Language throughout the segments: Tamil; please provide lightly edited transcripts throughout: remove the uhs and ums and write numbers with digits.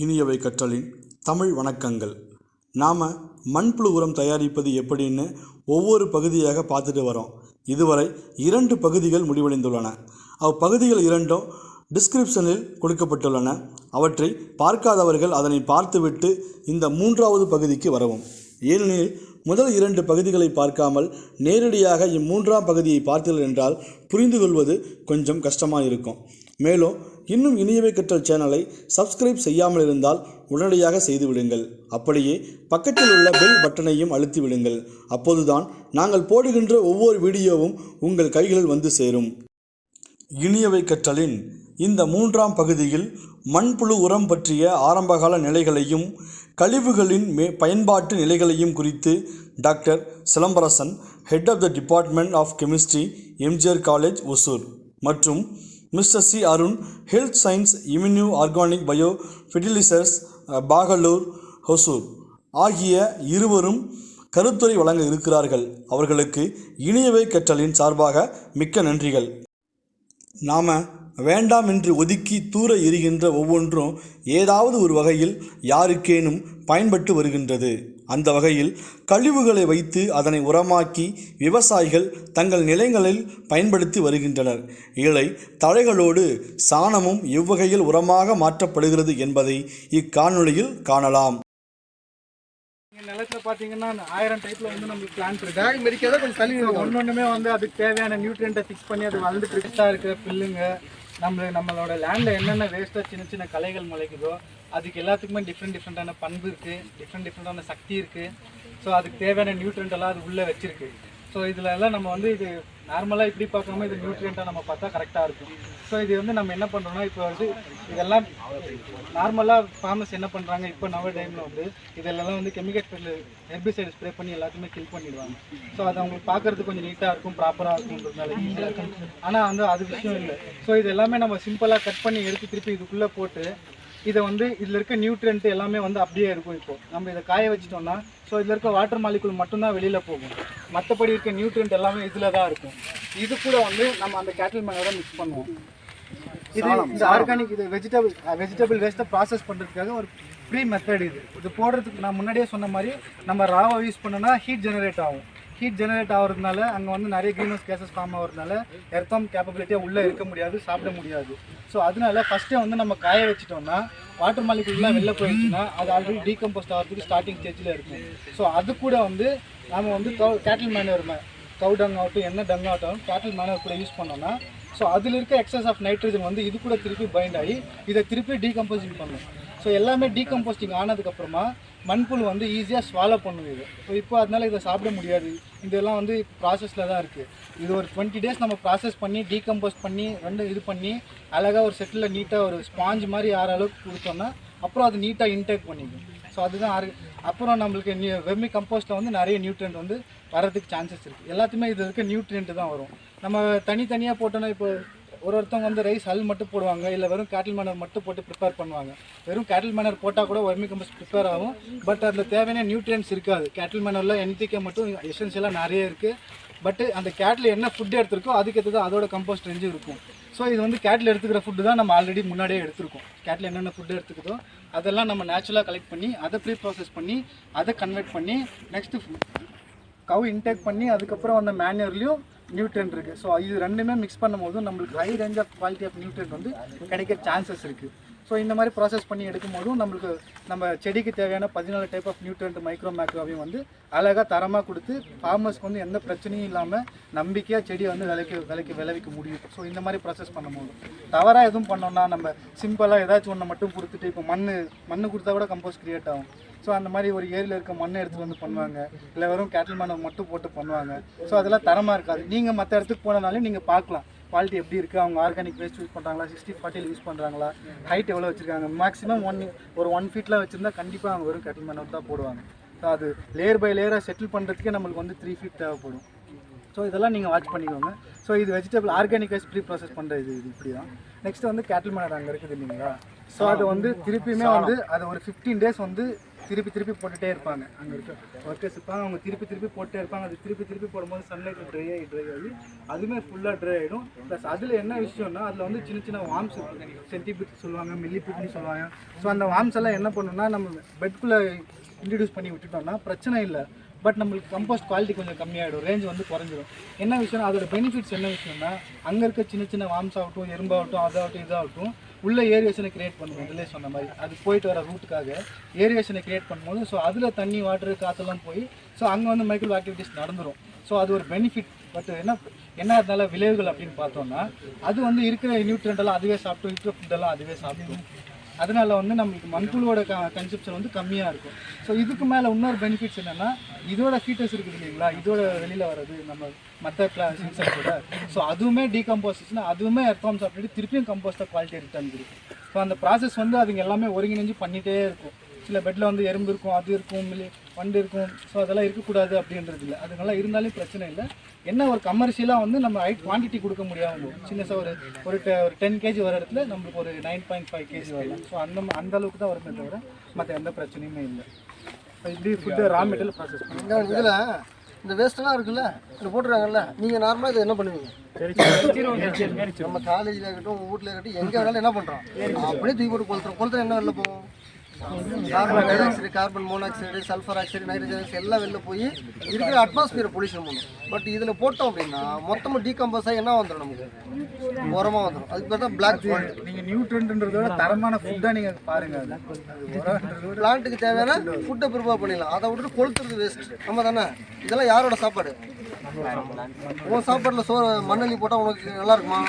இனியவைக்கற்றலின் தமிழ் வணக்கங்கள். நாம் மண்புழு உரம் தயாரிப்பது எப்படின்னு ஒவ்வொரு பகுதியாக பார்த்துட்டு வரோம். இதுவரை 2 பகுதிகள் முடிவடைந்துள்ளன. அப்பகுதிகள் இரண்டும் டிஸ்கிரிப்ஷனில் கொடுக்கப்பட்டுள்ளன. அவற்றை பார்க்காதவர்கள் அதனை பார்த்துவிட்டு இந்த 3வது பகுதிக்கு வரவும். ஏனெனில் முதல் 2 பகுதிகளை பார்க்காமல் நேரடியாக 3ஆம் பகுதியை பார்த்தீர்கள் என்றால் புரிந்து கொள்வது கொஞ்சம் கஷ்டமாக இருக்கும். மேலும் இன்னும் இனியவை கற்றல் சேனலை சப்ஸ்கிரைப் செய்யாமல் இருந்தால் உடனடியாக செய்து விடுங்கள். அப்படியே பக்கத்தில் உள்ள பெல் பட்டனையும் அழுத்தி விடுங்கள். அப்போதுதான் நாங்கள் போடுகின்ற ஒவ்வொரு வீடியோவும் உங்கள் கைகளில் வந்து சேரும். இனியவை கற்றலின் இந்த 3ஆம் பகுதியில் மண்புழு உரம் பற்றிய ஆரம்பகால நிலைகளையும் கழிவுகளின் பயன்பாட்டு நிலைகளையும் குறித்து doctor Silambarasan, head of the department of chemistry, MGR college, Hosur, மற்றும் mister C. Arun, health science, immuno organic bio fertilisers, Bagalur, Hosur ஆகிய இருவரும் கருத்துரை வழங்க இருக்கிறார்கள். அவர்களுக்கு இனியவை கற்றலின் சார்பாக மிக்க நன்றிகள். நாம் வேண்டாம் என்று ஒதுக்கி தூர எறிகின்ற ஒவ்வொன்றும் ஏதாவது ஒரு வகையில் யாருக்கேனும் பயன்பட்டு வருகின்றது. அந்த வகையில் கழிவுகளை வைத்து அதனை உரமாக்கி விவசாயிகள் தங்கள் நிலங்களில் பயன்படுத்தி வருகின்றனர். இலை தழைகளோடு சாணமும் எவ்வகையில் உரமாக மாற்றப்படுகிறது என்பதை இக்காணொளியில் காணலாம். நிலத்துல பாத்தீங்கன்னா 1000 டைப்ல வந்து நம்மளுக்கு பிளான்ட் இருக்கு. ஒன்னொன்னுமே வந்து அதுக்கு தேவையான நியூட்ரியன்ட்டை ஃபிக்ஸ் பண்ணி அது வளர்ந்துட்டு இருக்கா இருக்கிற பில்லுங்க, நம்மளோட லேண்ட்ல என்னென்ன வேஸ்டா சின்ன சின்ன களைகள் முளைக்குதோ அதுக்கு எல்லாத்துக்குமே டிஃப்ரெண்டான பண்பு இருக்கு, டிஃப்ரெண்டான சக்தி இருக்கு. ஸோ அதுக்கு தேவையான நியூட்ரியன்ட் எல்லாம் அது உள்ளே வச்சிருக்கு. ஸோ இதில் எல்லாம் நம்ம வந்து இது நார்மலாக இப்படி பார்க்காம இது நியூட்ரியண்ட்டாக நம்ம பார்த்தா கரெக்டாக இருக்கும். ஸோ இது வந்து நம்ம என்ன பண்ணுறோம்னா, இப்போ வந்து இதெல்லாம் நார்மலாக ஃபார்மர்ஸ் என்ன பண்ணுறாங்க, இப்போ நவ டைமில் வந்து இதெல்லாம் வந்து கெமிக்கல் ஹெர்பிசைடு ஸ்ப்ரே பண்ணி எல்லாத்தையுமே கில் பண்ணிடுவாங்க. ஸோ அது அவங்களுக்கு பார்க்குறதுக்கு கொஞ்சம் நீட்டாக இருக்கும், ப்ராப்பராக இருக்கும்ன்றதுனால ஈஸியாக இருக்கும். ஆனால் வந்து அது விஷயம் இல்லை. ஸோ இது எல்லாமே நம்ம சிம்பிளாக கட் பண்ணி எடுத்து திருப்பி இதுக்குள்ளே போட்டு இதை வந்து இதில் இருக்க நியூட்ரியன்ட் எல்லாமே வந்து அப்படியே இருக்கும். இப்போது நம்ம இதை காய வச்சிட்டோம்னா ஸோ இதில் இருக்க வாட்டர் மாலிகுல் மட்டும்தான் வெளியில் போகும். மற்றபடி இருக்க நியூட்ரியன்ட் எல்லாமே இதில் தான் இருக்கும். இது கூட வந்து நம்ம அந்த கேட்டில் மேனோட மிக்ஸ் பண்ணுவோம். இது இந்த ஆர்கானிக் இது வெஜிடபிள் வேஸ்ட்டை ப்ராசஸ் பண்ணுறதுக்காக ஒரு ஃப்ரீ மெத்தட். இது போடுறதுக்கு நான் முன்னாடியே சொன்ன மாதிரி நம்ம ராவை யூஸ் பண்ணோன்னா ஹீட் ஜெனரேட் ஆகும். ஹீட் ஜெனரேட் ஆகிறதுனால அங்கே வந்து நிறைய க்ரீன் ஹவுஸ் கேஸஸ் ஃபார்ம் ஆகிறதுனால எர்த்தம் கேப்பபிலிட்டியாக உள்ளே இருக்க முடியாது, சாப்பிட முடியாது. ஸோ அதனால ஃபஸ்ட்டே வந்து நம்ம காய வச்சிட்டோம்னா வாட்டர் மாலிகுல்லாம் வெளில போயிடுச்சுன்னா அது ஆல்ரெடி டீகம்போஸ்ட் ஆகிறதுக்கு ஸ்டார்டிங் ஸ்டேஜில் இருக்கும். ஸோ அது கூட வந்து நம்ம வந்து கேட்டில் மேனர் கவு டங் ஆகட்டும் என்ன டங் ஆகட்டும் கேட்டில் மேனர் கூட யூஸ் பண்ணோம்னா ஸோ அதில் இருக்க எக்ஸஸ் ஆஃப் நைட்ரஜன் வந்து இது கூட திருப்பி பைண்ட் ஆகி இதை திருப்பி டீகம்போசிங் பண்ணும். ஸோ எல்லாமே டீகம்போஸ்டிங் ஆனதுக்கப்புறமா மண்புழு வந்து ஈஸியாக ஸ்வாலோ பண்ணுது. ஸோ இப்போ அதனால இதை சாப்பிட முடியாது. இதெல்லாம் வந்து ப்ராசஸில் தான் இருக்குது. இது ஒரு 20 days நம்ம ப்ராசஸ் பண்ணி டீகம்போஸ்ட் பண்ணி இது பண்ணி அழகாக ஒரு செட்டில் நீட்டாக ஒரு ஸ்பாஞ்ச் மாதிரி ஆற அளவுக்கு கொடுத்தோன்னா அப்புறம் அது நீட்டாக இன்டேக் பண்ணிக்கும். ஸோ அதுதான் அப்புறம் நம்மளுக்கு வெர்மி கம்போஸ்ட்டில் வந்து நிறைய நியூட்ரியன்ட் வந்து வரதுக்கு சான்சஸ் இருக்குது. எல்லாத்தையுமே இது இருக்க நியூட்ரியன்ட் தான் வரும். நம்ம தனித்தனியாக போட்டோன்னா இப்போ ஒருத்தவங்க வந்து ரைஸ் ஹல் மட்டும் போடுவாங்க, இல்லை வெறும் கேட்டில் மேனர் மட்டும் போட்டு ப்ரிப்பேர் பண்ணுவாங்க. வெறும் கேட்டில் மேனர் போட்டால் கூட வெர்மி கம்போஸ்ட் ப்ரிப்பேர் ஆகும். பட் அதில் தேவையான நியூட்ரியன்ஸ் இருக்காது. கேட்டில் மேனரில் NPK மட்டும் எசென்ஷியலாக நிறைய இருக்குது. பட் அந்த கேட்டில் என்ன ஃபுட்டு எடுத்துருக்கோ அதுக்கேற்றது அதோட கம்போஸ்ட் ரேஞ்சு இருக்கும். ஸோ இது வந்து கேட்டில் எடுத்துக்கிற ஃபுட்டு தான் நம்ம ஆல்ரெடி முன்னாடியே எடுத்துருக்கோம். கேட்டில் என்னென்ன ஃபுட்டு எடுத்துக்கிட்டோ அதெல்லாம் நம்ம நேச்சுரலாக கலெக்ட் பண்ணி அதை ப்ரீ ப்ராசஸ் பண்ணி அதை கன்வெர்ட் பண்ணி நெக்ஸ்ட்டு கவு இன்டேக் பண்ணி அதுக்கப்புறம் அந்த மேன்யூர்லேயும் நியூட்ரியன்ட் இருக்குது. ஸோ இது ரெண்டுமே மிக்ஸ் பண்ணும்போது நம்மளுக்கு high range of quality of nutrient வந்து கிடைக்க சான்சஸ் இருக்குது. ஸோ இந்த மாதிரி ப்ராசஸ் பண்ணி எடுக்கும்போதும் நம்மளுக்கு நம்ம செடிக்கு தேவையான 14 டைப் ஆஃப் நியூட்ரியன்ட் மைக்ரோ மேக்ரோவையும் வந்து அழகாக தரமாக கொடுத்து ஃபார்மர்ஸ்க்கு வந்து எந்த பிரச்சனையும் இல்லாமல் நம்பிக்கையாக செடியை வந்து விளைவிக்க முடியும். ஸோ இந்த மாதிரி ப்ராசஸ் பண்ணும்போது தவறாக எதுவும் பண்ணோம்னா நம்ம சிம்பிளாக ஏதாச்சும் ஒன்று மட்டும் கொடுத்துட்டு இப்போ மண் கொடுத்தா கூட கம்போஸ்ட் க்ரியேட் ஆகும். ஸோ அந்த மாதிரி ஒரு ஏரியில் இருக்க மண்ணை எடுத்துகிட்டு வந்து பண்ணுவாங்க, இல்லை வெறும் கேட்டில் மேனர் மட்டும் போட்டு பண்ணுவாங்க. ஸோ அதெல்லாம் தரமாக இருக்காது. நீங்கள் மற்ற இடத்துக்கு போனனாலும் நீங்கள் பார்க்கலாம் குவாலிட்டி எப்படி இருக்குது, அவங்க ஆர்கானிக் வேஸ்ட் யூஸ் பண்ணுறாங்களா, 60-40 யூஸ் பண்ணுறாங்களா, ஹைட் எவ்வளோ வச்சுருக்காங்க. மேக்ஸிமம் 1 feetலாம் வச்சுருந்தா கண்டிப்பாக அவங்க வெறும் கேட்டில் மேனர் தான் போடுவாங்க. ஸோ அது லேயர் பை லேயராக செட்டில் பண்ணுறதுக்கே நம்மளுக்கு வந்து 3 feet தேவைப்படும். ஸோ இதெல்லாம் நீங்கள் வாட்ச் பண்ணிக்கோங்க. ஸோ இது vegetable organic waste free process பண்ணுற இது இப்படி தான். நெக்ஸ்ட்டு வந்து கேட்டில் மேனர் அங்கே இருக்குது இல்லைங்களா. ஸோ அது வந்து திருப்பியுமே வந்து அது ஒரு 15 days வந்து திருப்பி போட்டுகிட்டே இருப்பாங்க. அங்கே இருக்க ஒர்க்கர்ஸ் இருப்பாங்க, அவங்க திருப்பி போட்டுட்டே இருப்பாங்க. அது திருப்பி போடும்போது சன்லைட்டில் ட்ரை ஆகி அதுவுமே ஃபுல்லாக ட்ரை ஆகிடும். ப்ளஸ் அதில் என்ன விஷயம்னா அதில் வந்து சின்ன வார்ம்ஸ் இருக்கும், சென்டிபீட் சொல்லுவாங்க, மில்லிபீட்னு சொல்லுவாங்க. ஸோ அந்த வார்ம்ஸ் எல்லாம் என்ன பண்ணுன்னா நம்ம பெட்குள்ளே இன்ட்ரடியூஸ் பண்ணி விட்டுட்டோம்னா பிரச்சனை இல்லை. பட் நம்மளுக்கு கம்போஸ்ட் குவாலிட்டி கொஞ்சம் கம்மியாகிடும், ரேஞ்ச் வந்து குறைஞ்சிடும். என்ன விஷயம்னா அதோட பெனிஃபிட்ஸ் என்ன விஷயம்னா அங்கே இருக்க சின்ன வார்ம்ஸ் ஆகட்டும், எறும்பாகட்டும், அதாகட்டும் இதாகட்டும் உள்ள ஏரிவேஷனை கிரியேட் பண்ணுவோம். இதிலே சொன்ன மாதிரி அது போயிட்டு வர ரூட்டுக்காக ஏரிவேஷனை கிரியேட் பண்ணும்போது ஸோ அதில் தண்ணி வாட்டர் காற்றெல்லாம் போய் ஸோ அங்கே வந்து மைக்ரோ ஆக்டிவிட்டிஸ் நடந்துடும். ஸோ அது ஒரு பெனிஃபிட். பட் என்ன அதனால விளைவுகள் அப்படின்னு பார்த்தோம்னா அது வந்து இருக்கிற நியூட்ரியன்ட் அதுவே சாப்பிட்டு, இருக்கிற ஃபுட்டெல்லாம் அதுவே சாப்பிடும். அதனால வந்து நம்மளுக்கு மண்புழுவோட கன்செப்ஷன் வந்து கம்மியாக இருக்கும். ஸோ இதுக்கு மேலே இன்னொரு பெனிஃபிட்ஸ் என்னென்னா இதோட ஃபீட்டர்ஸ் இருக்குது இல்லைங்களா, இதோட வெளியில் வர்றது நம்ம மற்ற இன்செக்ட்ஸோட. ஸோ அதுவுமே டீகம்போசிஷன், அதுவுமே எர்த்வார்ம் சாப்பிட்டுட்டு திருப்பியும் கம்போஸ்ட்டாக குவாலிட்டி ரிட்டர்ன் கொடுக்கும். ஸோ அந்த ப்ராசஸ் வந்து அதுங்க எல்லாமே ஒருங்கிணைஞ்சு பண்ணிகிட்டே இருக்கும். சில பெட்டில் வந்து எறும்பு இருக்கும், அது இருக்கும், வண்டு இருக்கும். ஸோ அதெல்லாம் இருக்கக்கூடாது அப்படின்றது இல்லை, அதுங்கெல்லாம் இருந்தாலும் பிரச்சனை இல்லை. என்ன ஒரு கமர்ஷியலாக வந்து நம்ம ஹைட் குவான்டிட்டி கொடுக்க முடியாமல் சின்னசாக ஒரு 10 kg வர இடத்துல நம்மளுக்கு ஒரு 9.5 kg வரலாம். ஸோ அந்த அளவுக்கு தான் வருமே தவிர மற்ற எந்த பிரச்சனையுமே இல்லை. ஸோ இப்படி ஃபுட்டு ரா மெட்டீரியல் ப்ராசஸ் பண்ணுங்க. இதில் இந்த வேஸ்ட்டெல்லாம் இருக்குல்ல, இதில் போட்டுருக்காங்கல்ல, நீங்கள் நார்மலாக இதை என்ன பண்ணுவீங்க? நம்ம காலேஜில் இருக்கட்டும், உங்கள் வீட்டில் இருக்கட்டும், எங்கே வேணாலும் என்ன பண்ணுறோம், அப்படியே தூக்கி போட்டு கொளுத்துறோம் என்ன வெளில போகும்? Carbon di oxide, carbon monoxide, sulphur oxide, nitrogen oxide எல்லாம் வெளில போய் இருக்கிற அட்மாஸ்பியரை பொல்யூஷன் பண்ணும். பட் இதில் போட்டோம் அப்படின்னா மொத்தமாக டீகம்போஸ் ஆகி என்ன வந்துடும், நமக்கு உரமாக வந்துடும். அதுக்கு பேர் தான் பிளாக் கோல்டு. நீங்கள் நியூட்ரன்ட்ன்றதோட தரமான ஃபுட்டாக நீங்கள் பாருங்கள். பிளான்ட்டுக்கு தேவையான ஃபுட்டை ப்ரிப்பேர் பண்ணிடலாம். அதை விட்டுட்டு கொளுத்துறது வேஸ்ட். நம்ம தானே, இதெல்லாம் யாரோட சாப்பாடு? உன் சாப்பாட்டில் மண்ணெண்ணி போட்டால் உனக்கு நல்லா இருக்குமா?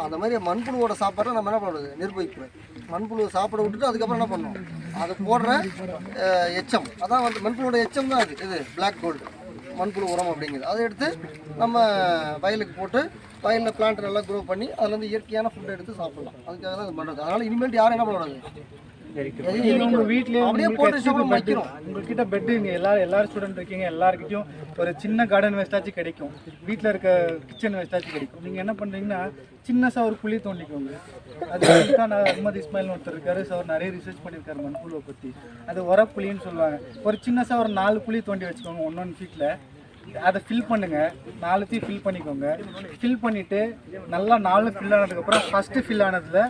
அந்த மாதிரி மண்புழுவோட சாப்பாட்டை நம்ம என்ன பண்ணுறது, நிர்வகிக்கிறோம். மண்புழுவை சாப்பிட விட்டுட்டு அதுக்கப்புறம் என்ன பண்ணணும், அது போடுற எச்சம், அதான் வந்து மண்புழுவோட எச்சம் தான் இது பிளாக் கோல்டு, மண்புழு உரம் அப்படிங்கிறது. அதை எடுத்து நம்ம வயலுக்கு போட்டு வயலில் பிளான்ட் நல்லா க்ரோ பண்ணி அதில் வந்து இயற்கையான ஃபுட்டை எடுத்து சாப்பிடலாம். அதுக்காக தான் இது பண்ணுறது. அதனால் இனிமேல் யாரும் என்ன பண்ணக்கூடாது, உங்கள் வீட்லேயே உங்கள்கிட்ட பெட்டு இங்கே எல்லாரும் ஸ்டூடெண்ட் இருக்கீங்க, எல்லாருக்கிட்டையும் ஒரு சின்ன கார்டன் வேஸ்ட்டாச்சும் கிடைக்கும், வீட்டில் இருக்க கிச்சன் வேஸ்ட்டாச்சும் கிடைக்கும். நீங்கள் என்ன பண்ணுறீங்கன்னா சின்னசாக ஒரு குழி தோண்டிக்கோங்க. அது அஹ்மத் இஸ்மாயில்னு ஒருத்தர் இருக்காரு, ஸோ அவர் நிறைய ரிசர்ச் பண்ணியிருக்காரு மண்புழுவை பற்றி. அது உரப்புளின்னு சொல்லுவாங்க. ஒரு சின்னசாக ஒரு 4 குழி தோண்டி வச்சுக்கோங்க 1 ஃபீட்டில். அதை ஃபில் பண்ணுங்கள், 4த்தையும் ஃபில் பண்ணிக்கோங்க. ஃபில் பண்ணிவிட்டு நல்லா 4 ஃபில் ஆனதுக்கப்புறம் ஃபஸ்ட்டு ஃபில் ஆனதில்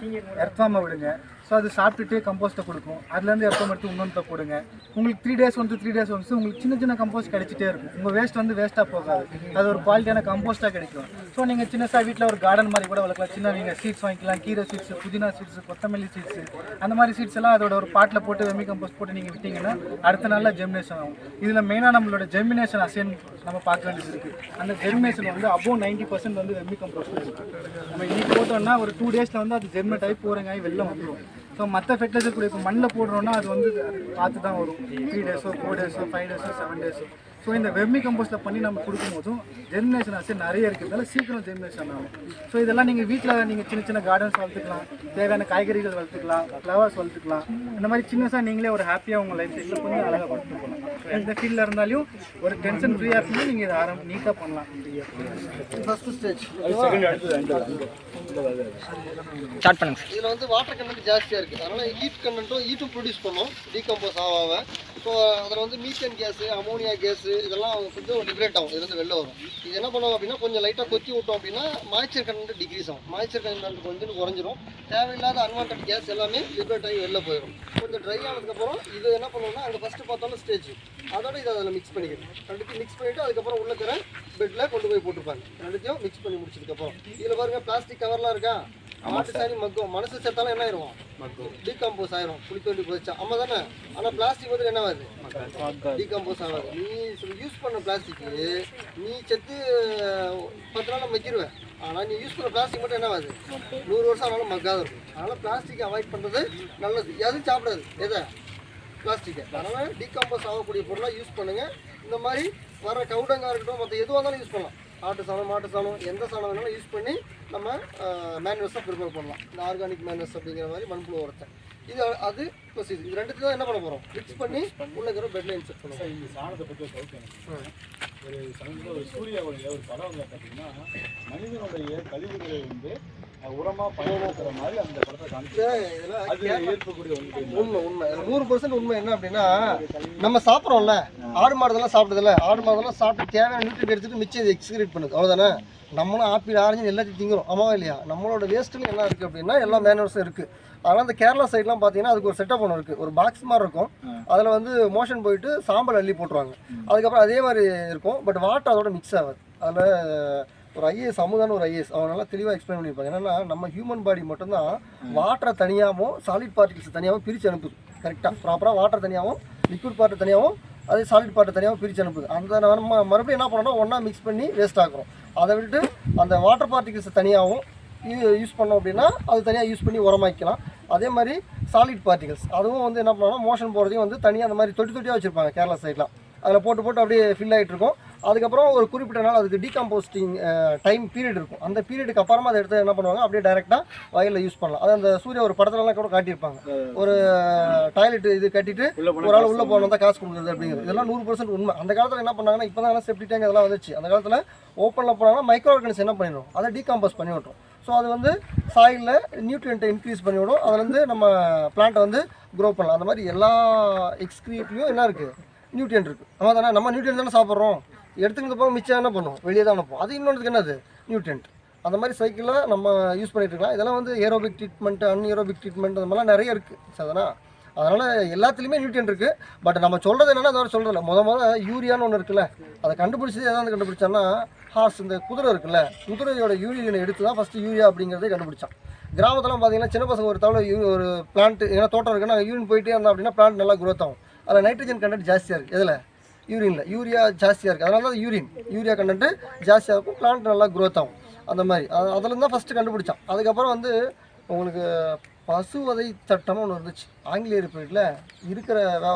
எர்த்வார்மை விடுங்க. ஸோ அது சாப்பிட்டுட்டு கம்போஸ்ட்டை கொடுக்கும். அதுலேருந்து எர்த்வார்ம் எடுத்து இன்னொன்று போடுங்க. உங்களுக்கு 3 days ஒன்ஸ் 3 days ஒன்ஸ் உங்களுக்கு சின்ன கம்போஸ்ட் கிடைச்சிட்டே இருக்கும். உங்கள் வேஸ்ட் வந்து வேஸ்ட்டாக போகாது, அது ஒரு குவாலிட்டியான கம்போஸ்ட்டாக கிடைக்கும். ஸோ நீங்கள் சின்னசாக வீட்டில் ஒரு கார்டன் மாதிரி கூட வளர்க்கலாம். சின்ன நீங்கள் சீட்ஸ் வாங்கிக்கலாம், கீரை சீட்ஸ், புதினா சீட்ஸ், கொத்தமல்லி சீட்ஸ், அந்த மாதிரி சீட்ஸ் எல்லாம் அதோட ஒரு பாட்டில் போட்டு வெர்மி கம்போஸ்ட் போட்டு நீங்கள் விட்டிங்கன்னா அடுத்த நாளில் ஜெர்மினேஷன் ஆகும். இதில் மெயினாக நம்மளோட ஜெர்மினேஷன் அசைன் நம்ம பார்க்க வேண்டியது இருக்குது. அந்த ஜெர்மினேஷன் வந்து above 90% வந்து வெர்மி கம்போஸ்ட் இருக்குது. நம்ம இன்னைக்கு போட்டோம்னா ஒரு 2 days வந்து அது ஜெர்மினேட் ஆகி போகிறங்காய் வெளில வந்துடும். ஸோ மற்ற ஃபெர்டிலைசர் கூட இப்போ மண்ணில் போடுறோன்னா அது வந்து பார்த்து தான் வரும். 3 days 4 days 5 days 7 days. So இந்த வெர்மி கம்போஸ்ட்டில் பண்ணி நம்ம கொடுக்கும்போதும் ஜெர்மினேஷன் ஆசை நிறைய இருக்கிறதால சீக்கிரம் ஜெர்மினேஷன் ஆகும். ஸோ இதெல்லாம் நீங்கள் வீட்டில் நீங்கள் சின்ன கார்டன்ஸ் வளர்த்துக்கலாம், தேவையான காய்கறிகள் வளர்த்துக்கலாம், ஃப்ளவர்ஸ் வளர்த்துக்கலாம். இந்த மாதிரி சின்னதாக நீங்களே ஒரு ஹாப்பியாக உங்கள் லைஃப் ஸ்டைலில் கொஞ்சம் அழகாக வளர்த்து போகலாம். எந்த ஃபீல்டில் இருந்தாலும் ஒரு டென்ஷன் ஃப்ரீயாக இருக்கும்போது நீங்கள் இதை நீட்டாக பண்ணலாம். ஃபஸ்ட்டு ஸ்டேஜ் ஸ்டார்ட் பண்ணுங்க. இதில் வந்து வாட்டர் கண்டென்ட் ஜாஸ்தியாக இருக்குது, அதனால் ஹீட்டும் ப்ரொடியூஸ் பண்ணும் டீகம்போஸ் ஆக. ஸோ அதில் வந்து மீத்தேன் கேஸு, அமோனியா கேஸு இதெல்லாம் கொஞ்சம் லிபரேட் ஆகும், இதுலேருந்து வெளில வரும். இது என்ன பண்ணுவோம் அப்படின்னா கொஞ்சம் லைட்டாக கொத்தி விட்டோம் அப்படின்னா மாய்ச்சர் கண்டென்ட் டிக்ரீஸ் ஆகும். மாய்ச்சர் கண்டென்ட் கொஞ்சம் குறைஞ்சிரும். தேவையில்லாத அன்வான்ட் கேஸ் எல்லாமே லிபரேட் ஆகி வெளில போயிடும். கொஞ்சம் ட்ரை ஆனதுக்கப்புறம் இது என்ன பண்ணுவோம்னா அங்கே ஃபஸ்ட்டு பார்த்தோம்னா ஸ்டேஜ் அதோட இதை அதில் மிக்ஸ் பண்ணிக்கணும். ரெண்டுத்தையும் மிக்ஸ் பண்ணிவிட்டு அதுக்கப்புறம் உள்ள இருக்கிற பெட்டில் கொண்டு போய் போட்டுருப்பாங்க. ரெண்டுத்தையும் மிக்ஸ் பண்ணி முடிச்சதுக்கப்புறம் இதில் பாருங்க பிளாஸ்டிக் கவர்லாம் இருக்கா, மாட்டு சாணி மக்கும், மனசு சேர்த்தாலும் என்ன ஆயிரும், டீகம்போஸ் ஆயிரும். புளி தோண்டி போச்சா அம்மா தானே. ஆனால் பிளாஸ்டிக் வந்து என்ன ஆகுது, டீகம்போஸ் ஆகாது. நீ யூஸ் பண்ண பிளாஸ்டிக்கு நீ செத்து 10 நாள் மக்கிடுவேன். ஆனால் நீ யூஸ் பண்ண பிளாஸ்டிக் மட்டும் என்ன ஆகுது, 100 வருஷம் ஆனாலும் மக்காத இருக்கும். அதனால் பிளாஸ்டிக்கை அவாய்ட் பண்ணுறது நல்லது. எதுவும் சாப்பிடாது எதை, பிளாஸ்டிக்கை. அதனால் டீகம்போஸ் ஆகக்கூடிய பொருளாக யூஸ் பண்ணுங்கள். இந்த மாதிரி வர கவுடங்காக இருக்கட்டும், மற்ற எதுவாக இருந்தாலும் யூஸ் பண்ணலாம். ஆட்டு சாணம், மாட்டு சாணம், எந்த சாணம் வேணாலும் யூஸ் பண்ணி நம்ம மேனுவல்ஸாக ப்ரிப்பேர் பண்ணலாம். இந்த ஆர்கானிக் மேனுவல்ஸ் அப்படிங்கிற மாதிரி மண்புழு உரத்தை இது அது ப்ரொசீஜர். இது ரெண்டுத்தையும் தான் என்ன பண்ண போகிறோம், மிக்ஸ் பண்ணி உள்ள இருக்கிற பெட்ல இன்செர்ட் பண்ணுவோம். இந்த சாணத்தை பற்றி ஒரு சமயத்தில் ஒரு சூர்யாவுடைய ஒரு படம் வந்து பார்த்தீங்கன்னா மனிதனுடைய கழிவுகளை வந்து உரமாக பயன்படுத்துகிற மாதிரி அந்த படத்தை காமிச்சு அது ஏற்படக்கூடிய உண்மை 100% உண்மை. என்ன அப்படின்னா நம்ம சாப்பிட்றோம்ல, ஆடு மாடுதெல்லாம் சாப்பிட்டதில்ல, ஆடு மாடுதெல்லாம் சாப்பிட்டு தேவையான நியூட்ரியன்ட் எடுத்துட்டு மிச்சம் இதை எக்ஸ்கிரீட் பண்ணுது, அவ்வளோதானே. நம்மளும் ஆப்பிள் ஆரஞ்சு எல்லாத்தையும் திங்கிறோம், ஆமாவா இல்லையா? நம்மளோட வேஸ்ட்டுன்னு என்ன இருக்குது அப்படின்னா எல்லா மேனர்ஸும் இருக்குது. அதனால் அந்த கேரளா சைட்லாம் பார்த்தீங்கன்னா அதுக்கு ஒரு செட்டப் ஒன்று இருக்குது, ஒரு பாக்ஸ் மாதிரி இருக்கும், அதில் வந்து மோஷன் போயிட்டு சாம்பல் அள்ளி போட்டுருவாங்க. அதுக்கப்புறம் அதே மாதிரி இருக்கும், பட் வாட்டர் அதோட மிக்ஸ் ஆகாது. அதில் ஒரு ஐஏஎஸ் அமுதான ஒரு ஐஏஎஸ் அவங்க நல்லா தெளிவாக எக்ஸ்பிளைன் பண்ணியிருப்பாங்க. என்னென்னா நம்ம ஹியூமன் பாடி மட்டும்தான் வாட்டரை தனியாகவும் சாலிட் பார்ட்டிகல்ஸ் தனியாகவும் பிரித்து அனுப்புது. கரெக்டாக ப்ராப்பராக வாட்டர் தனியாகவும் லிக்விட் பார்ட்டை தனியாகவும் அதே சாலிட் பார்ட்டை தனியாகவும் பிரித்து அனுப்புது. அந்த நம்ம மறுபடியும் என்ன பண்ணோம்னா ஒன்றா மிக்ஸ் பண்ணி வேஸ்ட் ஆக்குறோம். அதை விட்டு அந்த வாட்டர் பார்ட்டிகல்ஸை தனியாகவும் யூஸ் பண்ணோம் அப்படின்னா அது தனியாக யூஸ் பண்ணி உரமாக்கலாம். அதே மாதிரி சாலிட் பார்ட்டிகல்ஸ் அதுவும் வந்து என்ன பண்ணோம்னா மோஷன் போகிறதையும் வந்து தனியாக அந்த மாதிரி தொட்டியாக வச்சுருப்பாங்க கேரளா சைட்லாம். அதில் போட்டு அப்படியே ஃபில் ஆகிட்டு இருக்கும். அதுக்கப்புறம் ஒரு குறிப்பிட்ட நாள் அதுக்கு டீகம்போஸ்டிங் டைம் பீரியட் இருக்கும். அந்த பீரியடுக்கு அப்புறமா அதை எடுத்து என்ன பண்ணுவாங்க, அப்படியே டைரெக்டாக வயலில் யூஸ் பண்ணலாம். அது அந்த சூரிய ஒரு படத்துலலாம் கூட காட்டியிருப்பாங்க, ஒரு டாய்லெட் இது கட்டிட்டு ஒரு ஆள் உள்ளே போகணும் தான் காசு கொடுக்குறது அப்படிங்கிறது. இதெல்லாம் 100% உண்மை. அந்த காலத்தில் என்ன பண்ணாங்கன்னா இப்போ தான் செப்டி டேங்க் இதெல்லாம் வந்துச்சு. அந்த காலத்தில் ஓப்பனில் போனாங்கன்னா மைக்ரோ ஆர்கனிசம் என்ன பண்ணிடும், அதை டீகம்போஸ் பண்ணி விட்டுரும். ஸோ அது வந்து சாயிலில் நியூட்ரியன்ட்டை இன்க்ரீஸ் பண்ணி விடும். அதுலேருந்து நம்ம பிளான்ட்டை வந்து க்ரோ பண்ணலாம். அந்த மாதிரி எல்லா எக்ஸ்க்ரீட்லேயும் என்ன இருக்குது, நியூட்ரியன்ட் இருக்குது. ஆமாம் தானே, நம்ம நியூட்ரியன்ட் தானே சாப்பிட்றோம். எடுத்துக்கிட்டு போக மிச்சம் என்ன பண்ணும், வெளியே தான் அனுப்போம். அது இன்னொன்றுக்கு என்னது, நியூட்ரியன்ட். அந்த மாதிரி சைக்கிளில் நம்ம யூஸ் பண்ணிட்டு இருக்கலாம். இதெல்லாம் வந்து ஏரோபிக் ட்ரீட்மெண்ட், அன்ஏரோபிக் ட்ரீட்மெண்ட் அந்த மாதிரிலாம் நிறைய இருக்குது. சரிதானா? அதனால் எல்லாத்துலேயுமே நியூட்ரியன்ட் இருக்குது. பட் நம்ம சொல்கிறது என்னென்னா அதை சொல்கிறதில்ல. முதல்ல யூரியான்னு ஒன்று இருக்குல்ல, அதை கண்டுபிடிச்சது எதாவது கண்டுபிடிச்சான்னா ஹார்ஸ், இந்த குதிரை இருக்குல்ல, குதிரையோட யூரியனை எடுத்து தான் ஃபஸ்ட்டு யூரியா அப்படிங்கிறதே கண்டுபிடிச்சான். கிராமத்தெல்லாம் பார்த்தீங்கன்னா சின்ன பசங்க ஒரு தவிர ஒரு பிளான்ட் ஏன்னா தோட்டம் இருக்குன்னா யூரின் போயிட்டே இருந்தோம் அப்படின்னா பிளான்ட் நல்லா குரோத் ஆகும். அதில் நைட்ரஜன் கண்டென்ட் ஜாஸ்தியாக இருக்குது. எதில், யூரினில் யூரியா ஜாஸ்தியாக இருக்குது. அதனால தான் யூரியா கண்டென்ட்டு ஜாஸ்தியாக இருக்கும், பிளான்ட் நல்லா க்ரோத் ஆகும். அந்த மாதிரி அதுலேருந்து தான் ஃபஸ்ட்டு கண்டுபிடிச்சான். அதுக்கப்புறம் வந்து உங்களுக்கு பசுவதை சட்டம்னு ஒன்று இருந்துச்சு ஆங்கிலேயர் பீரியடில். இருக்கிற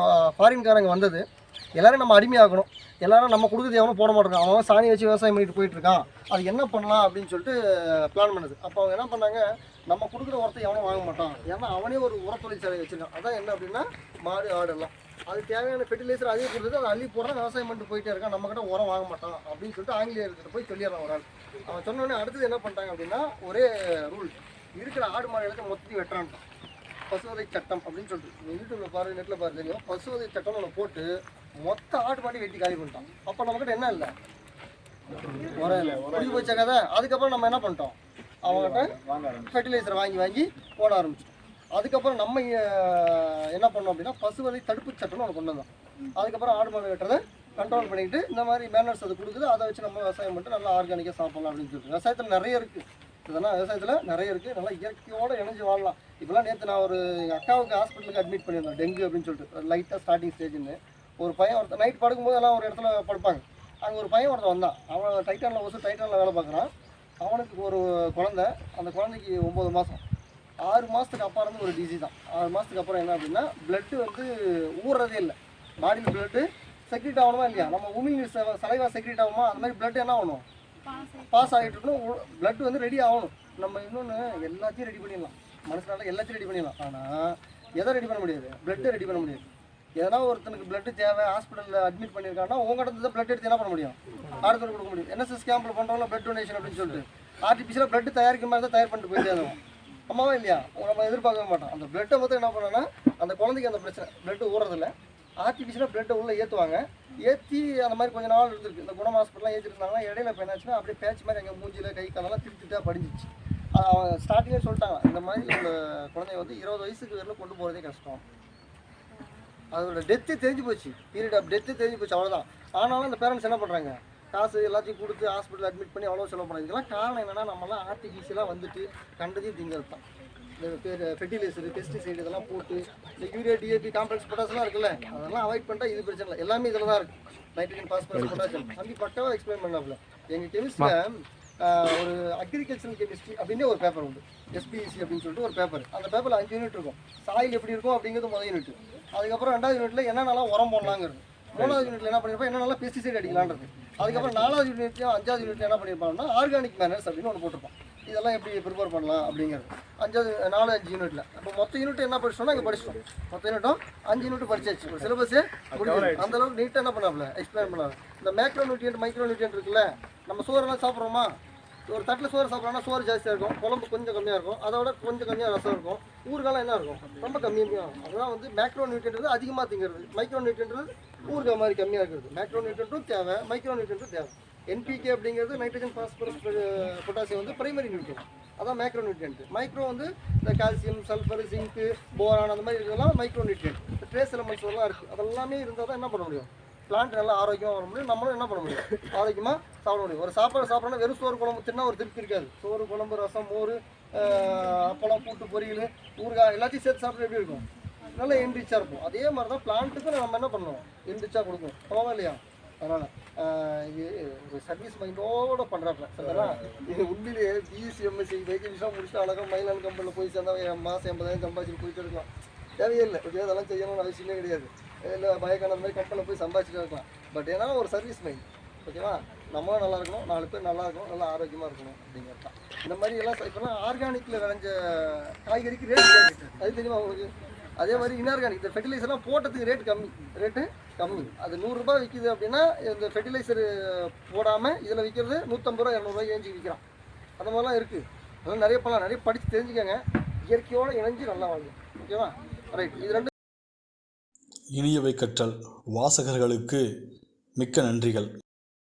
ஃபாரின்காரங்க வந்தது, எல்லோரும் நம்ம அடிமையாகணும், எல்லோரும் நம்ம கொடுக்குறது எவனும் போட மாட்டோம், அவன் சாணி வச்சு விவசாயம் பண்ணிட்டு போயிட்டுருக்கான், அது என்ன பண்ணலாம் அப்படின்னு சொல்லிட்டு பிளான் பண்ணுது. அப்போ அவங்க என்ன பண்ணாங்க, நம்ம கொடுக்குற உரத்தை எவனும் வாங்க மாட்டான், ஏன்னா அவனே ஒரு உரத்தொழிற்சாலை வச்சுருக்கான். அதான் என்ன அப்படின்னா மாடு ஆடு எல்லாம் அது தேவையான ஃபெர்டிலைசர் அதே கொடுத்துட்டு அதை அள்ளி போடுறான், விவசாயம் பண்ணிட்டு போயிட்டே இருக்கான், நம்மக்கிட்ட உரம் வாங்க மாட்டான் அப்படின்னு சொல்லிட்டு ஆங்கிலேயர்கிட்ட போய் சொல்லிடுறான் ஒரு ஆள். அவன் சொன்னோடனே அடுத்தது என்ன பண்ணிட்டாங்க அப்படின்னா ஒரே ரூல், இருக்கிற ஆடு மாடு இடத்த மொத்தத்தையும் வெட்டுறான்ட்டான். பசுவதை சட்டம் அப்படின்னு சொல்லிட்டு யூடியூப்ல பாரு, நெட்டில் பாரு தெரியும். பசுவதை சட்டம்னு ஒன்று போட்டு மொத்த ஆடு மாடி வெட்டி காலி பண்ணிட்டான். அப்போ நம்மக்கிட்ட என்ன இல்லை, உரம் இல்லை, முடிவு போச்ச கதை. அதுக்கப்புறம் நம்ம என்ன பண்ணிட்டோம், அவங்ககிட்ட ஃபெர்டிலைசரை வாங்கி போட ஆரம்பிச்சோம். அதுக்கப்புறம் நம்ம என்ன பண்ணோம் அப்படின்னா பசுவதை தடுப்பு சட்டம்னு ஒன்று கொண்டு வந்தோம். அதுக்கப்புறம் ஆடு மாடு வெட்டுறதை கண்ட்ரோல் பண்ணிட்டு இந்த மாதிரி மேனர்ஸ் அது கொடுக்குது, அதை வச்சு நம்ம விவசாயம் பண்ணிட்டு நல்லா ஆர்கானிக்காக சாப்பிடலாம் அப்படின்னு சொல்லிட்டு. விவசாயத்தில் நிறைய இருக்குது, இதெல்லாம் விவசாயத்தில் நிறைய இருக்குது, நல்லா இயற்கையோடு இணைஞ்சு வாழலாம். இப்போலாம் நேற்று நான் ஒரு எங்கள் அக்காவுக்கு ஹாஸ்பிட்டலுக்கு அட்மிட் பண்ணியிருந்தேன், டெங்கு அப்படின்னு சொல்லிட்டு, லைட்டாக ஸ்டார்டிங் ஸ்டேஜ்னு. ஒரு பையன் ஒருத்தர் நைட் படுக்கும்போது எல்லாம் ஒரு இடத்துல படுப்பாங்க, அங்கே ஒரு பையன் ஒருத்தர் வந்தான். அவன் ஹோசூர் டைட்டானில் வேலை பார்க்குறான். அவனுக்கு ஒரு குழந்தை, அந்த குழந்தைக்கு 9 மாதம். 6 மாதத்துக்கு அப்புறம் வந்து ஒரு டிசீஸ் தான். 6 மாதத்துக்கு அப்புறம் என்ன அப்படின்னா பிளட்டு வந்து ஊறுறதே இல்லை, பாடியில் பிளட்டு செக்ரீட் ஆகணுமா இல்லையா, நம்ம உமிழ் சலைவா செக்ரீட் ஆகுமா, அந்த மாதிரி பிளட் என்ன ஆகணும், பாஸ் ஆகிட்டு இருக்கணும், பிளட் வந்து ரெடி ஆகணும். நம்ம இன்னொன்று எல்லாத்தையும் ரெடி பண்ணிடலாம், மனுஷனால எல்லாத்தையும் ரெடி பண்ணிடலாம். ஆனால் எதை ரெடி பண்ண முடியாது, பிளட்டை ரெடி பண்ண முடியாது. எதனா ஒருத்தனுக்கு பிளட்டு தேவை, ஹாஸ்பிட்டலில் அட்மிட் பண்ணியிருக்காங்கன்னா உங்கள்கிட்ட தான் பிளட் எடுத்து என்ன பண்ண முடியும், ஆர்டர் கொடுக்க முடியும். என்எஸ்எஸ் கேம்பில் பண்ணுறவங்க பிளட் டொனேஷன் அப்படின்னு சொல்லிட்டு ஆர்டிஃபிஷியலாக பிளட் தயாரிக்கிற மாதிரி தான் தயார் பண்ணிட்டு போயிட்டே இருந்தோம். அம்மாவா இல்லையா, நம்ம எதிர்பார்க்கவே மாட்டோம். அந்த பிளட்டை மொத்தம் என்ன பண்ணோன்னா அந்த குழந்தைக்கு அந்த பிரச்சனை பிளட்டு ஊறதில்லை, ஆர்டிஃபிஷியலாக பிளட்டை உள்ளே ஏற்றுவாங்க. ஏற்றி அந்த மாதிரி கொஞ்சம் நாள் இருந்திருக்கு. இந்த குணம் ஹாஸ்பிட்டலாம் ஏற்றிருந்தாங்கன்னா இடையில இப்போ என்னாச்சுன்னா அப்படியே பேட்ச் மாதிரி அங்கே மூஞ்சியில் கை காலெல்லாம் திருத்திட்டா படிஞ்சிச்சு. அவங்க ஸ்டார்டிங்கே சொல்லிட்டாங்க, இந்த மாதிரி உங்கள் குழந்தைய வந்து 20 வயசுக்கு வரல கொண்டு போகிறதே கஷ்டம், அதோட டெத்து தெரிஞ்சு போச்சு, பீரியட் ஆஃப் டெத்து தெரிஞ்சு போச்சு, அவ்வளோதான். ஆனாலும் அந்த பேரண்ட்ஸ் என்ன பண்ணுறாங்க, காசு எல்லாத்தையும் கொடுத்து ஹாஸ்பிட்டல் அட்மிட் பண்ணி அவ்வளோ செலவு பண்ணது. இதெல்லாம் காரணம் என்னென்னா நம்மளாம் ஆர்டிஃபிஷியலாக வந்துட்டு கண்டதையும் திங்கிறது தான். இந்த ஃபெர்டிலைசரு, பெஸ்டிசைடு இதெல்லாம் போட்டு இந்த யூரியா, டிஏபி, காம்ப்ளெக்ஸ் பொட்டாஸ்லாம் இருக்குல்ல, அதெல்லாம் அவாய்ட் பண்ணிட்டா இது பிரச்சனை இல்லை. எல்லாமே இதில் தான் இருக்குது, நைட்ரஜன், பாஸ்பரஸ், பொட்டாசியம். தம்பி பக்காவாக எக்ஸ்பிளைன் பண்ணாப்புல. எங்கள் கெமிஸ்ட்ரியில் ஒரு அக்ரிகல்ச்சரல் கெமிஸ்ட்ரி அப்படின்னு ஒரு பேப்பர் உண்டு, எஸ்பிஎஸ்சி அப்படின்னு சொல்லிட்டு ஒரு பேப்பர். அந்த பேப்பரில் 5 யூனிட் இருக்கும். சாயில் எப்படி இருக்கும் அப்படிங்கிறது முதல் யூனிட். அதுக்கப்புறம் 2வது யூனிட்டில் என்னென்னலாம் உரம் போடலாங்கிறது. 3வது யூனிட்டில் என்ன பண்ணியிருப்போம், என்னென்னலாம் பெஸ்டிசைட் அடிக்கலான்றது. அதுக்கப்புறம் 4வது யூனிட்லையும் 5வது யூனிட்லையும் என்ன பண்ணியிருப்பாங்கன்னா ஆர்கானிக் மேனர்ஸ் அப்படின்னு ஒன்று போட்டிருப்போம். இதெல்லாம் எப்படி ப்ரிப்பேர் பண்ணலாம் அப்படிங்கிறது 4-5 யூனிட்டில். இப்போ மொத்த யூனிட் என்ன படிச்சோம்னா இங்கே படிச்சிட்டோம். மொத்த யூனிட்டும் 5 யூனிட் படிச்சாச்சு. ஒரு சிலபஸே முடிஞ்சு அந்தளவுக்கு நீட்டாக என்ன பண்ணாப்புல எக்ஸ்பிளைன் பண்ணாங்க. இந்த மேக்ரோ நியூட்ரியன்ட், மைக்ரோ நியூட்ரியன்ட் இருக்குல்ல, நம்ம சோறெல்லாம் சாப்பிட்றோமா, ஒரு தட்டில் சோறு சாப்பிட்றோன்னா சோறு ஜாஸ்தியாக இருக்கும், குழம்பு கொஞ்சம் கம்மியாக இருக்கும், அதோட கொஞ்சம் கம்மியாக ரசம் இருக்கும், ஊறுகாலாம் என்ன இருக்கும் ரொம்ப கம்மியாக இருக்கும். அதெல்லாம் வந்து மேக்ரோ நியூட்ரியன்றது அதிகமாக திங்கிறது, மைக்ரோ நியூட்ரியன்றது ஊறுகாய் மாதிரி கம்மியாக இருக்கிறது. மேக்ரோ நியூட்ரியன்ட்டும் தேவை, மைக்ரோ நியூட்ரியன்ட்டும் தேவை. என்பிகே அப்படிங்கிறது நைட்ரஜன் பாஸ்பரஸ் பொட்டாசியம் வந்து பிரைமரி நியூட்ரியன், அதான் மேக்ரோ நியூட்ரியன்ட். மைக்ரோ வந்து இந்த கால்சியம், சல்ஃபர், ஜிங்க்கு, போரான் அந்த மாதிரி இருக்கிறதெல்லாம் மைக்ரோ நியூட்ரியன்ட். ட்ரேஸ் எலமெண்ட்ஸ் எல்லாம் இருக்குது, அதெல்லாமே இருந்தால் தான் என்ன பண்ண முடியும், பிளான்ட் நல்லா ஆரோக்கியமாக வர முடியும், நம்மளும் என்ன பண்ண முடியும், ஆரோக்கியமாக சாப்பிட முடியும். ஒரு சாப்பாடு சாப்பிட்றோன்னா வெறும் சோறு குழம்பு தின்னா ஒரு திருப்தி இருக்காது. சோறு குழம்பு, ரசம், மோர், அப்பளம், கூட்டு, பொரியல், ஊறுகாய் எல்லாத்தையும் சேர்த்து சாப்பிட்றது எப்படி இருக்கும், நல்லா என்ரிச்சாக இருக்கும். அதே மாதிரி தான் பிளான்ட்டுக்கும் நம்ம என்ன பண்ணணும், என்ரிச்சாக கொடுக்கும், ஆமாவா இல்லையா? அதனால் இது ஒரு சர்வீஸ் மைண்டோடு பண்ணுறாப்புல சரிங்களா. இது உண்மையிலேயே பிஎஸ்சி எம்எஸ்சி வைக்கேஷனாக முடிச்சுட்டு அழகாக மயிலான் கம்பெனியில் போய் சேர்ந்தால் மாதம் 80,000 சம்பாதிச்சுட்டு போயிட்டு இருக்கலாம், தேவையே இல்லை. ஓகே, அதெல்லாம் செய்யணும்னு அவசியமே கிடையாது. இல்லை பயோகான மாதிரி கம்பெனியில் போய் சம்பாதிச்சுட்டு இருக்கலாம். பட் ஏன்னா ஒரு சர்வீஸ் மைண்ட், ஓகேவா, நம்மளும் நல்லா இருக்கணும், 4 பேர் நல்லா இருக்கணும், நல்லா ஆரோக்கியமாக இருக்கணும் அப்படிங்கிறது தான். இந்த மாதிரி எல்லாம் இப்போலாம் ஆர்கானிக்கில் விளைஞ்ச காய்கறிக்கு ரேட் அது தெரியுமா உங்களுக்கு? அதே மாதிரி இன்ஆர்கானிக் இந்த ஃபெர்டிலைசர்லாம் போட்டதுக்கு ரேட்டு கம்மி. அது 100 ரூபாய் விற்கிது அப்படின்னா இந்த ஃபெர்டிலைசர் போடாமல் இதில் விற்கிறது 150 ரூபா 200 ரூபாய் ஏஞ்சி விற்கிறான். அந்த மாதிரிலாம் இருக்குது. அதெல்லாம் நிறைய பண்ணலாம், நிறைய படித்து தெரிஞ்சுக்கோங்க, இயற்கையோடு இணைஞ்சு நல்லா வாங்க, ஓகேவா? ரைட். இது 2 இனியவை கற்றல் வாசகர்களுக்கு மிக்க நன்றிகள்.